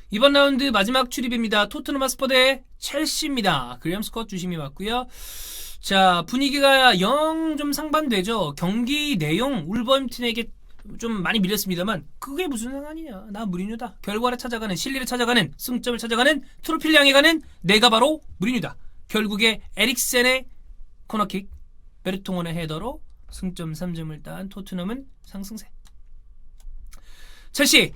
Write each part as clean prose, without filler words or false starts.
이번 라운드 마지막 출입입니다. 토트넘 하스퍼 대 첼시입니다. 그레엄 스콧 주심이 왔고요. 자, 분위기가 영 좀 상반되죠. 경기 내용 울버햄튼에게 좀 많이 밀렸습니다만 그게 무슨 상관이냐. 나 무리뉴다. 결과를 찾아가는, 실리를 찾아가는, 승점을 찾아가는, 트로피를 향해 가는 내가 바로 무리뉴다. 결국에 에릭센의 코너킥, 베르통원의 헤더로 승점 3점을 딴 토트넘은 상승세. 첼시,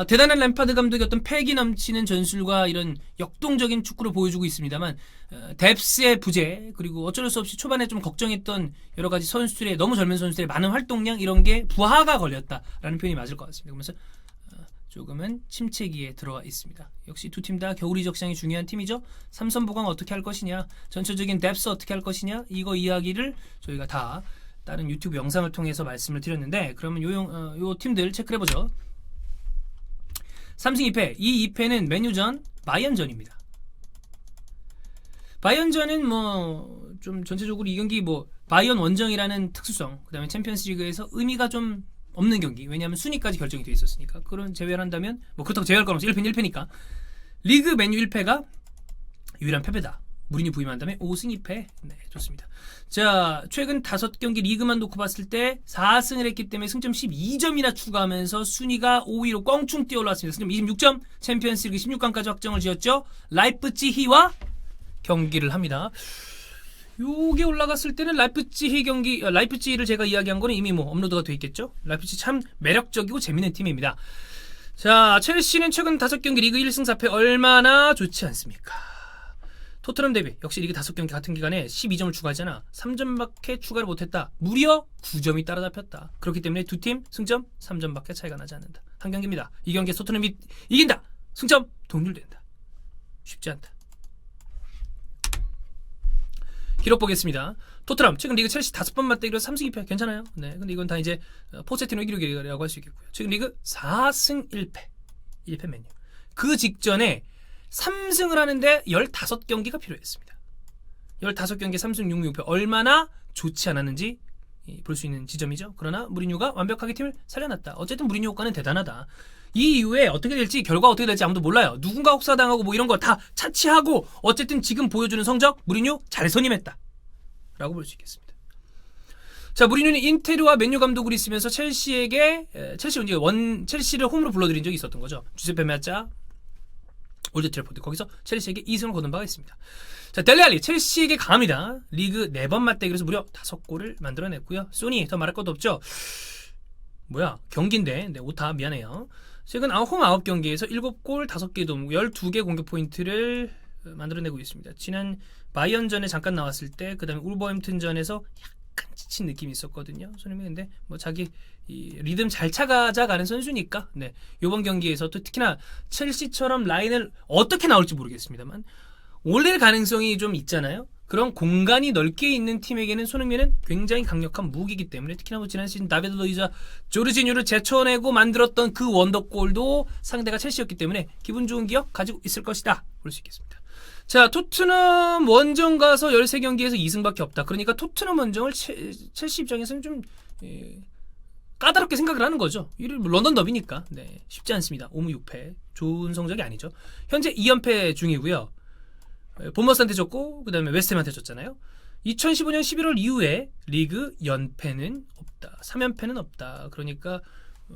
대단한 램파드 감독의 어떤 패기 넘치는 전술과 이런 역동적인 축구를 보여주고 있습니다만 뎁스의 부재, 그리고 어쩔 수 없이 초반에 좀 걱정했던 여러 가지 선수들의, 너무 젊은 선수들의 많은 활동량, 이런 게 부하가 걸렸다라는 표현이 맞을 것 같습니다. 그러면서 조금은 침체기에 들어와 있습니다. 역시 두 팀 다 겨울 이적 시장이 중요한 팀이죠. 삼선 보강 어떻게 할 것이냐, 전체적인 뎁스 어떻게 할 것이냐, 이거 이야기를 저희가 다 다른 유튜브 영상을 통해서 말씀을 드렸는데, 그러면 요 팀들 체크를 해보죠. 3승 2패. 이 2패는 맨유전, 바이언전입니다. 바이언전은 좀 전체적으로 이 경기 바이언 원정이라는 특수성, 그 다음에 챔피언스리그에서 의미가 좀 없는 경기. 왜냐하면 순위까지 결정이 돼 있었으니까. 그런 제외를 한다면, 그렇다고 제외할 건 없어. 1패는 1패니까. 리그 맨유 1패가 유일한 패배다. 무리뉴 부임한다면 5승 2패. 네, 좋습니다. 자, 최근 5경기 리그만 놓고 봤을 때 4승을 했기 때문에 승점 12점이나 추가하면서 순위가 5위로 껑충 뛰어올랐습니다. 승점 26점, 챔피언스리그 16강까지 확정을 지었죠. 라이프치히와 경기를 합니다. 요게 올라갔을 때는 라이프치히를 제가 이야기한 거는 이미 업로드가 돼 있겠죠. 라이프치히 참 매력적이고 재밌는 팀입니다. 자, 첼시는 최근 5경기 리그 1승 4패 얼마나 좋지 않습니까? 토트넘 대비 역시 리그 5경기 같은 기간에 12점을 추가하잖아. 3점밖에 추가를 못했다. 무려 9점이 따라잡혔다. 그렇기 때문에 두 팀 승점 3점밖에 차이가 나지 않는다. 한 경기입니다. 이 경기에 토트넘이 이긴다. 승점 동률된다. 쉽지 않다. 기록 보겠습니다. 토트넘 최근 리그 첼시 5번 맞대기로 3승 2패 괜찮아요. 네, 근데 이건 다 이제 포체티노 기록이라고 할 수 있겠고요. 최근 리그 4승 1패 맨유. 그 직전에 3승을 하는데 15경기가 필요했습니다. 15경기 3승 6패 얼마나 좋지 않았는지 볼 수 있는 지점이죠. 그러나 무리뉴가 완벽하게 팀을 살려놨다. 어쨌든 무리뉴 효과는 대단하다. 이 이후에 어떻게 될지, 결과 어떻게 될지 아무도 몰라요. 누군가 혹사당하고 이런 거 다 차치하고 어쨌든 지금 보여주는 성적 무리뉴 잘 선임했다 라고 볼 수 있겠습니다. 자, 무리뉴는 인테르와 맨유 감독으로 있으면서 첼시를 홈으로 불러들인 적이 있었던 거죠. 주세페 메아짜 올드 트래포드, 거기서 첼시에게 2승을 거둔 바가 있습니다. 자, 델레알리 첼시에게 강합니다. 리그 4번 맞대기에서 무려 5골을 만들어냈고요. 소니 더 말할 것도 없죠. 경기인데 오타 미안해요. 최근 홈 9경기에서 7골 5개 도움 12개 공격 포인트를 만들어내고 있습니다. 지난 바이언전에 잠깐 나왔을 때, 그 다음에 울버햄튼전에서 약간 지친 느낌이 있었거든요. 손흥민 근데 자기 리듬 잘 찾아가는 선수니까, 네, 이번 경기에서 또 특히나 첼시처럼 라인을 어떻게 나올지 모르겠습니다만 올릴 가능성이 좀 있잖아요. 그런 공간이 넓게 있는 팀에게는 손흥민은 굉장히 강력한 무기이기 때문에, 특히나 지난 시즌 다비드 루이자 조르지뉴를 제쳐내고 만들었던 그 원더골도 상대가 첼시였기 때문에 기분 좋은 기억 가지고 있을 것이다 볼 수 있겠습니다. 자, 토트넘 원정 가서 13경기에서 2승밖에 없다. 그러니까 토트넘 원정을 첼시 입장에서는 좀 까다롭게 생각을 하는 거죠. 런던 더비니까. 네, 쉽지 않습니다. 5무 6패 좋은 성적이 아니죠. 현재 2연패 중이고요. 본머스한테 졌고 그 다음에 웨스트햄한테 졌잖아요. 2015년 11월 이후에 리그 연패는 없다. 3연패는 없다. 그러니까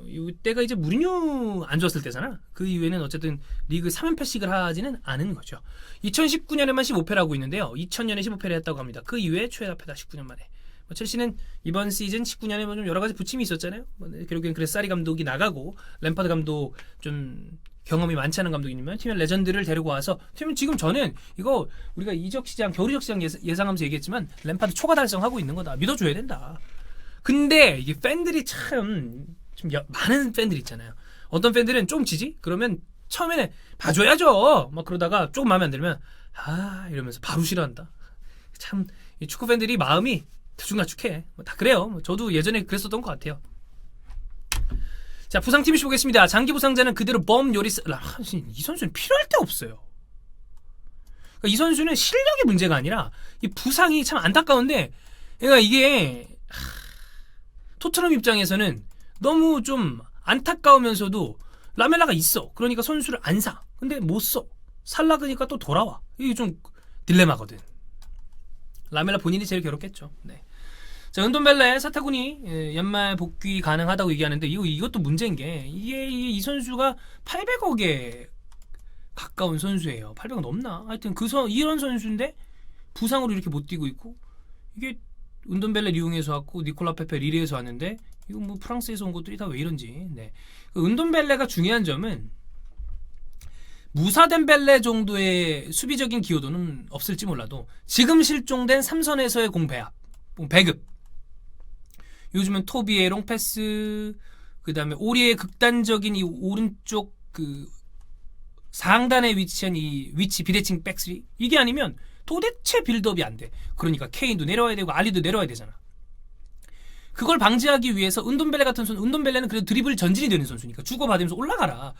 이때가 이제 무리뉴 안 좋았을 때잖아. 그 이후에는 어쨌든 리그 3연패씩을 하지는 않은 거죠. 2019년에만 15패를 하고 있는데요. 2000년에 15패를 했다고 합니다. 그 이후에 최다패다. 19년 만에. 첼시는 이번 시즌 19년에 좀 여러 가지 부침이 있었잖아요. 결국엔 그래서 사리 감독이 나가고 램파드 감독 좀 경험이 많지 않은 감독이면 팀의 레전드를 데리고 와서, 팀은 지금 저는 이거 우리가 이적 시장, 겨울 이적 시장 예상하면서 얘기했지만 램파드 초과 달성하고 있는 거다. 믿어줘야 된다. 근데 이게 팬들이 좀 많은 팬들이 있잖아요. 어떤 팬들은 조금 지지? 그러면 처음에는 봐줘야죠. 그러다가 조금 마음에 안 들면 이러면서 바로 싫어한다. 참 이 축구 팬들이 마음이 들쭉날쭉해. 다 그래요. 저도 예전에 그랬었던 것 같아요. 자, 부상팀 보겠습니다. 장기 부상자는 그대로 범 요리스. 이 선수는 필요할 데 없어요. 그러니까 이 선수는 실력의 문제가 아니라 이 부상이 참 안타까운데, 그러니까 이게 토트넘 입장에서는 너무 좀 안타까우면서도 라멜라가 있어. 그러니까 선수를 안 사. 근데 못 써. 살라 그니까 또 돌아와. 이게 좀 딜레마거든. 라멜라 본인이 제일 괴롭겠죠. 네. 자, 은돈벨레 사타구니 연말 복귀 가능하다고 얘기하는데 이것도 문제인 게 이 선수가 800억에 가까운 선수예요. 800억 넘나? 하여튼 이런 선수인데 부상으로 이렇게 못 뛰고 있고, 이게 은돈벨레 리옹에서 왔고 니콜라 페페 리레에서 왔는데 이거 뭐 프랑스에서 온 것들이 다 왜 이런지. 네. 은돈벨레가 중요한 점은 무사덴벨레 정도의 수비적인 기여도는 없을지 몰라도 지금 실종된 삼선에서의 배급, 요즘은 토비의 롱패스, 그 다음에 오리의 극단적인 이 오른쪽 그 상단에 위치한 이 위치 비대칭 백스리, 이게 아니면 도대체 빌드업이 안 돼. 그러니까 케인도 내려와야 되고 알리도 내려와야 되잖아. 그걸 방지하기 위해서 은돈벨레 같은 선수, 은돈벨레는 그래도 드리블 전진이 되는 선수니까 주고받으면서 올라가라,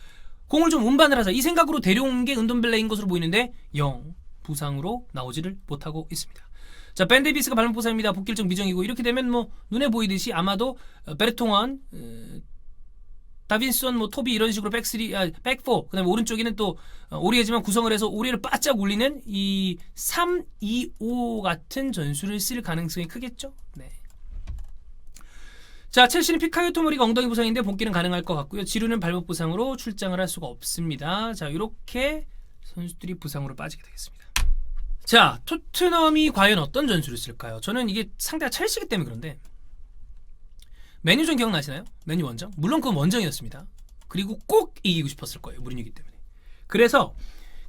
공을 좀 운반을 하자, 이 생각으로 데려온 게 은돈벨레인 것으로 보이는데 영 부상으로 나오지를 못하고 있습니다. 자, 벤 데이비스가 발목 부상입니다. 복귀 일정 미정이고, 이렇게 되면 뭐 눈에 보이듯이 아마도 베르통원, 다빈슨, 뭐 토비 이런 식으로 백포, 그다음에 오른쪽에는 또 오리에지만 구성을 해서 오리를 바짝 올리는 이 3-2-5 같은 전술을 쓸 가능성이 크겠죠. 네. 자, 첼시는 피카요 토모리가 엉덩이 부상인데 복귀는 가능할 것 같고요. 지루는 발목 부상으로 출장을 할 수가 없습니다. 자, 이렇게 선수들이 부상으로 빠지게 되겠습니다. 자, 토트넘이 과연 어떤 전술을 쓸까요? 저는 이게 상대가 첼시기 때문에 그런데, 메뉴전 기억나시나요? 메뉴 원정? 물론 그건 원정이었습니다. 그리고 꼭 이기고 싶었을 거예요. 무리뉴기 때문에. 그래서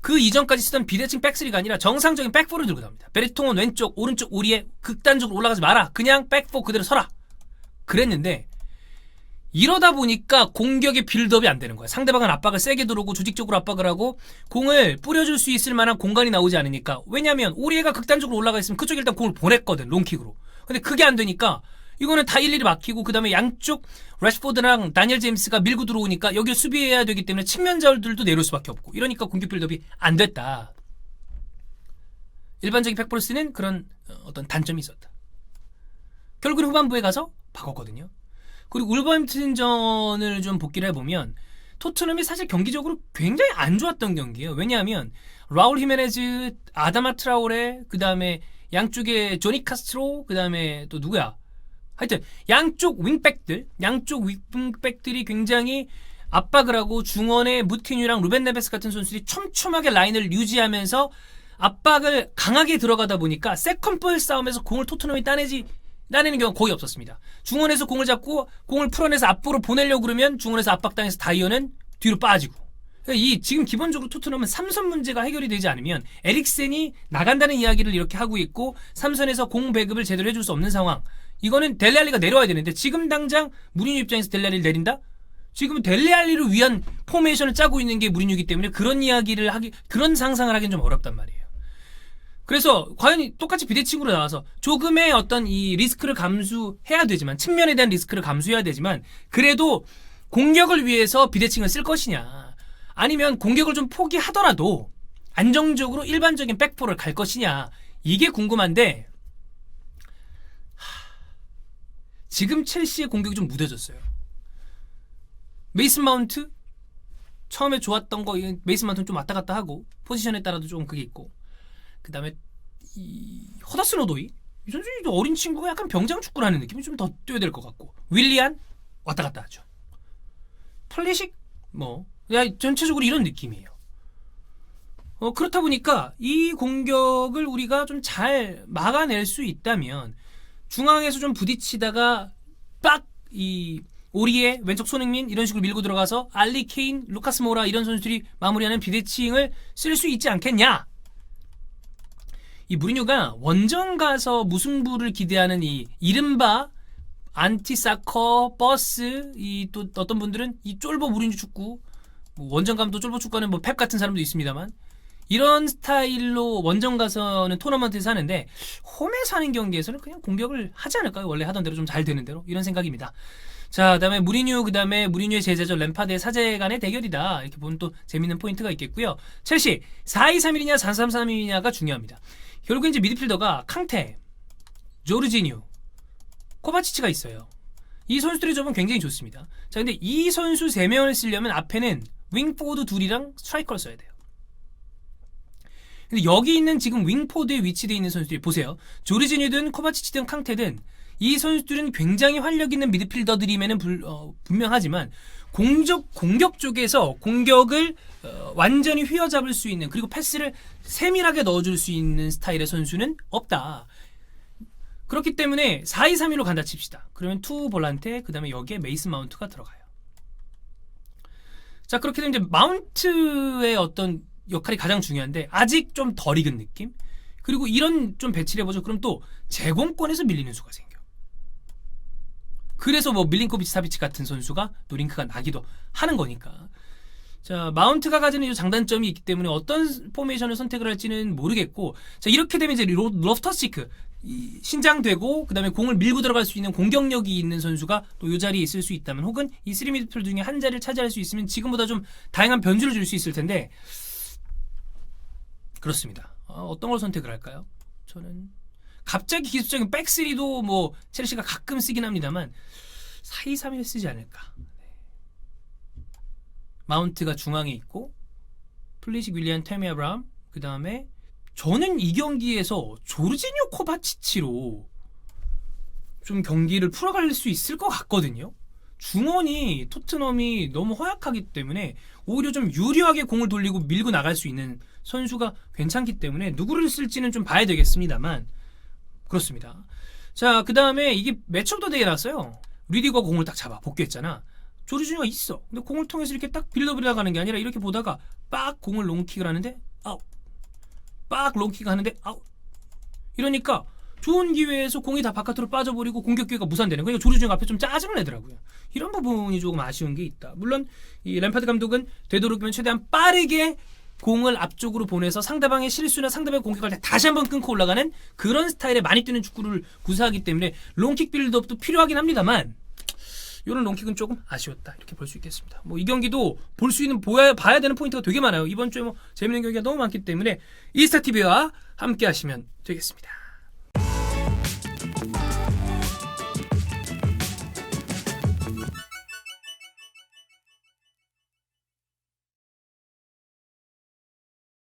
그 이전까지 쓰던 비대칭 백스리가 아니라 정상적인 백포를 들고 나옵니다. 베르통은 왼쪽, 오른쪽 우리에 극단적으로 올라가지 마라. 그냥 백포 그대로 서라. 그랬는데 이러다 보니까 공격의 빌드업이 안 되는 거야. 상대방은 압박을 세게 들어오고 조직적으로 압박을 하고 공을 뿌려줄 수 있을 만한 공간이 나오지 않으니까. 왜냐면 오리에가 극단적으로 올라가 있으면 그쪽에 일단 공을 보냈거든, 롱킥으로. 근데 그게 안 되니까 이거는 다 일일이 막히고, 그 다음에 양쪽 래시포드랑 다니엘 제임스가 밀고 들어오니까 여기를 수비해야 되기 때문에 측면자들도 내려올 수밖에 없고, 이러니까 공격 빌드업이 안 됐다. 일반적인 백포를 쓰는 그런 어떤 단점이 있었다. 결국은 후반부에 가서 바꿨거든요. 그리고 울버햄튼전을 좀 복기를 해보면 토트넘이 사실 경기적으로 굉장히 안 좋았던 경기예요. 왜냐하면 라울 히메네즈, 아다마 트라오레, 그 다음에 양쪽에 조니 카스트로, 그 다음에 또 누구야? 하여튼 양쪽 윙백들이 굉장히 압박을 하고, 중원에 무티뉴랑 루벤 네베스 같은 선수들이 촘촘하게 라인을 유지하면서 압박을 강하게 들어가다 보니까 세컨볼 싸움에서 공을 토트넘이 따내는 경우가 거의 없었습니다. 중원에서 공을 잡고 공을 풀어내서 앞으로 보내려고 그러면 중원에서 압박당해서 다이어는 뒤로 빠지고. 그러니까 지금 기본적으로 토트넘은 삼선 문제가 해결이 되지 않으면 에릭센이 나간다는 이야기를 이렇게 하고 있고, 삼선에서 공 배급을 제대로 해줄 수 없는 상황. 이거는 델레알리가 내려와야 되는데 지금 당장 무리뉴 입장에서 델레알리를 내린다? 지금은 델레알리를 위한 포메이션을 짜고 있는 게 무리뉴이기 때문에 그런 상상을 하기는 좀 어렵단 말이에요. 그래서 과연 똑같이 비대칭으로 나와서 조금의 어떤 이 리스크를 감수해야 되지만, 측면에 대한 리스크를 감수해야 되지만, 그래도 공격을 위해서 비대칭을 쓸 것이냐, 아니면 공격을 좀 포기하더라도 안정적으로 일반적인 백포를 갈 것이냐, 이게 궁금한데, 지금 첼시의 공격이 좀 무뎌졌어요. 메이슨 마운트 처음에 좋았던 거, 메이슨 마운트는 좀 왔다 갔다 하고 포지션에 따라도 좀 그게 있고, 그 다음에 이 허다슨 오도이, 이 선수 어린 친구가 약간 병장 축구를 하는 느낌이 좀 더 뛰어야 될 것 같고, 윌리안 왔다 갔다 하죠. 플리식 전체적으로 이런 느낌이에요. 그렇다 보니까 이 공격을 우리가 좀 잘 막아낼 수 있다면, 중앙에서 좀 부딪히다가 이 오리에 왼쪽 손흥민 이런 식으로 밀고 들어가서 알리, 케인, 루카스 모라 이런 선수들이 마무리하는 비대칭을 쓸 수 있지 않겠냐. 이 무리뉴가 원정 가서 무승부를 기대하는 이 이른바 안티사커 버스, 또 어떤 분들은 이 쫄보 무리뉴 축구, 원정 가면 또 쫄보 축구하는 펩 같은 사람도 있습니다만, 이런 스타일로 원정 가서는 토너먼트에서 하는데 홈에서 하는 경기에서는 그냥 공격을 하지 않을까요? 원래 하던 대로 좀 잘 되는 대로, 이런 생각입니다. 자, 그다음에 무리뉴, 그다음에 무리뉴의 제자죠 램파드의 사제 간의 대결이다, 이렇게 보면 또 재밌는 포인트가 있겠고요. 첼시 4-2-3-1이냐 4-3-3-1이냐가 중요합니다. 결국 이제 미드필더가 캉테, 조르지뉴, 코바치치가 있어요. 이 선수들의 점은 굉장히 좋습니다. 자, 근데 이 선수 3명을 쓰려면 앞에는 윙포워드 둘이랑 스트라이커를 써야 돼요. 근데 여기 있는 지금 윙포드에 위치되어 있는 선수들이 보세요. 조르지뉴든 코바치치든 캉테든 이 선수들은 굉장히 활력 있는 미드필더들임에는 분명하지만 공격 쪽에서 공격을 완전히 휘어잡을 수 있는, 그리고 패스를 세밀하게 넣어줄 수 있는 스타일의 선수는 없다. 그렇기 때문에 4-2-3-1로 간다 칩시다. 그러면 투 볼란테, 그 다음에 여기에 메이슨 마운트가 들어가요. 자, 그렇게 되면 이제 마운트의 어떤 역할이 가장 중요한데 아직 좀 덜 익은 느낌? 그리고 이런 좀 배치를 해보죠. 그럼 또 제공권에서 밀리는 수가 생겨. 그래서 뭐 밀린코비치 사비치 같은 선수가 또 링크가 나기도 하는 거니까. 자, 마운트가 가지는 이 장단점이 있기 때문에 어떤 포메이션을 선택을 할지는 모르겠고, 자, 이렇게 되면 이제 로프터스치크 신장되고 그 다음에 공을 밀고 들어갈 수 있는 공격력이 있는 선수가 또 이 자리에 있을 수 있다면, 혹은 이 3미드필더 중에 한 자리를 차지할 수 있으면 지금보다 좀 다양한 변주를 줄 수 있을 텐데, 그렇습니다. 어떤 걸 선택을 할까요? 저는 갑자기 기술적인 백스리도 뭐 첼시가 가끔 쓰긴 합니다만 4-2-3-1 쓰지 않을까. 마운트가 중앙에 있고 플리식, 윌리안, 테미 아브라함, 그 다음에 저는 이 경기에서 조르지뉴 코바치치로 좀 경기를 풀어갈 수 있을 것 같거든요. 중원이 토트넘이 너무 허약하기 때문에 오히려 좀 유리하게 공을 돌리고 밀고 나갈 수 있는 선수가 괜찮기 때문에 누구를 쓸지는 좀 봐야 되겠습니다만, 그렇습니다. 자, 그 다음에 이게 매치업도 되게 났어요. 리디거가 공을 딱 잡아 복귀했잖아. 조르지뉴가 있어. 근데 공을 통해서 이렇게 딱 빌드업을 나가는 게 아니라 이렇게 보다가 빡 공을 롱킥을 하는데 아웃, 빡 롱킥을 하는데 아웃. 이러니까 좋은 기회에서 공이 다 바깥으로 빠져버리고 공격 기회가 무산되는 거예요. 조르지뉴가 앞에 좀 짜증을 내더라고요. 이런 부분이 조금 아쉬운 게 있다. 물론 이 램파드 감독은 되도록이면 최대한 빠르게 공을 앞쪽으로 보내서 상대방의 실수나 상대방의 공격할 때 다시 한번 끊고 올라가는 그런 스타일의 많이 뛰는 축구를 구사하기 때문에 롱킥 빌드업도 필요하긴 합니다만, 이런 롱킥은 조금 아쉬웠다, 이렇게 볼 수 있겠습니다. 뭐 이 경기도 볼 수 있는 봐야 되는 포인트가 되게 많아요. 이번 주에 뭐 재밌는 경기가 너무 많기 때문에 이스타TV와 함께 하시면 되겠습니다.